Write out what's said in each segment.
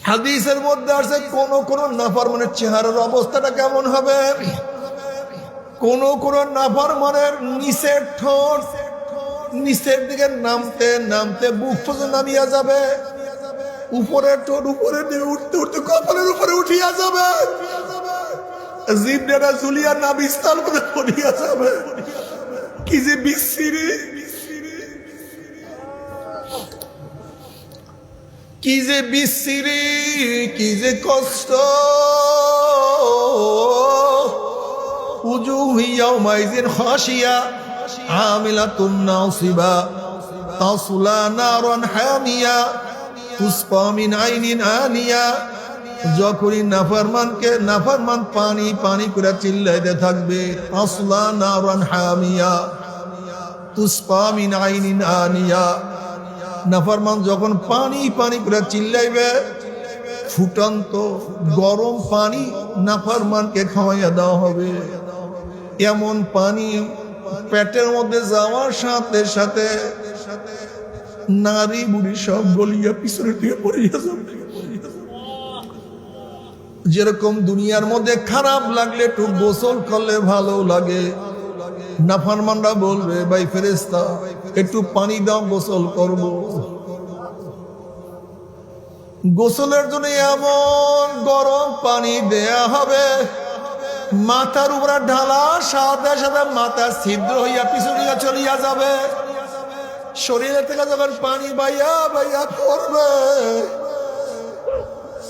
হাদিসের মধ্যে আছে কোন কোন নাফরমানের চেহারার অবস্থাটা কেমন হবে। কোন কোন নাফরমানের নিচের ঠোঁট নিচের দিকে নামতে নামতে বুক পর্যন্ত নামিয়া যাবে, উপরের ঠোঁট উপরের দিকে উঠতে উঠতে কপালের উপরে উঠিয়া যাবে, জিভটা ঝুলিয়া নাভিস্থল করে পড়িয়া যাবে। কি যে বিশ্রী, কি যে বিশ্রী, কি যে কষ্ট। উজুহু ইয়াওমাইযিন খাশিয়া আমিলাতুন নাসিবা তাসলা নারান হামিয়া তুসকা মিন আইনিন আনিয়া। যখনই নাফরমান পানি পানি করে চিল্লাইতে থাকবে, তাসলা নারান হামিয়া তুসকা মিন আইনিন আনিয়া। নাফরমান যখন পানি পানি করে চিল্লাইবে, ফুটন্ত গরম পানি নাফরমানকে খাওয়াইয়া দেওয়া হবে। এমন পানি পেটের মধ্যে যাওয়ার সাথে সাথে নারী বুড়ি সব গলিয়া পিছনের দিকে পড়িয়া যাবে। যেরকম দুনিয়ার মধ্যে খারাপ লাগলে একটু গোসল করলে ভালো লাগে, নাফরমানরা বলবে ভাই ফেরেশতা একটু পানি দাও গোসল করব। গোসলের জন্য এমন গরম পানি দেয়া হবে, মাথার উপরে ঢালা সাথে সাথে মাথা ছিদ্র হইয়া পিছনে চলিয়া যাবে। শরীরে থেকে যখন পানি বাইয়া বাইয়া করবে,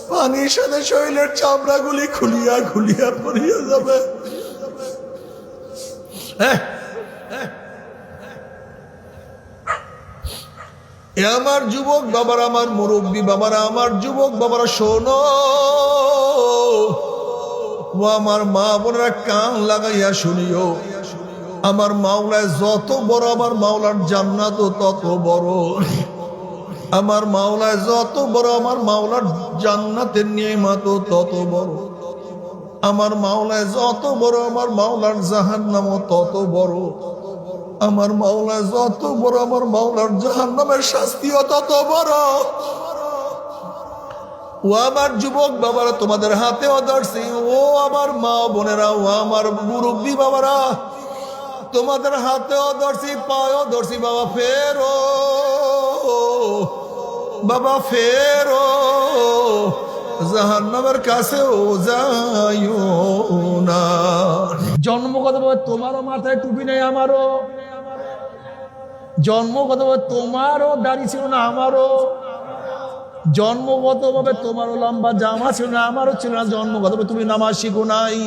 পানির সাথে শরীরের চামড়া গুলি খুলিয়া খুলিয়া পড়িয়া যাবে। আমার যুবক বাবারা, আমার মুরব্বী বাবারা, আমার যুবক বাবারা শোনো, ও আমার মা বোনেরা কান লাগাইয়া শুনিও। আমার মাওলায় যত বড়, আমার মাওলার জান্নাত তত বড়। আমার মাওলায় যত বড়, আমার মাওলার জান্নাতের নিয়ামত তত বড়। আমার মাওলায় যত বড়, আমার মাওলার জাহান্নামও তত বড়। আমার মাওলায় যত বড়, আমার মাওলার জাহান্নামের শাস্তিও তত বড়। ও আমার যুবক বাবারা, তোমাদের হাতেও ধরছি। ও আমার মা বোনেরা, ও আমার মুরব্বী বাবারা, তোমাদের হাতেও ধরছি, পায়েও ধরছি। বাবা ফেরো, বাবা ফেরো, জাহান্নামের কাছেও যাইও না। জন্মগতভাবে তোমারও মাথায় টুপি নেই, আমারও জন্মগতভাবে তোমারও দাড়ি ছিল না, আমারও জন্মগতভাবে তোমারও লম্বা জামা ছিল না, আমারও ছিল না। জন্মগতভাবে তুমি নামাজ শিখো নাই,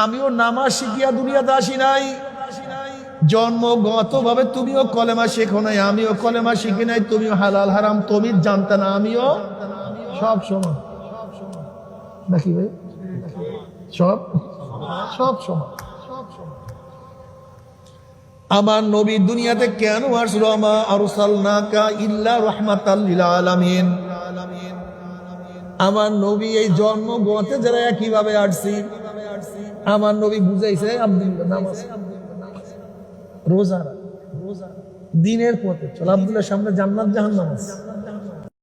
আমিও নামাজ শিখিয়া দুনিয়াতে আসি নাই। জন্মগতভাবে তুমিও কলেমা শেখো নাই, আমিও কলেমা শিখি নাই। তুমিও হালাল হারাম তুমি জানতে না, আমিও সব সমান নাকি ভাই? সব সব সমান। আমার নবী দুনিয়াতে কেন আসলো? আমা আরসালনাকা ইল্লা রাহমাতাল লিল আলামিন। আমার নবী এই জন্মগতে যারা একইভাবে আসছি, আমার নবী বুঝাইছে আব্দুল্লাহ নামাজ রোজা দিনের পথে চল, আব্দুল্লাহ সামনে জান্নাত জাহান্নাম আছে।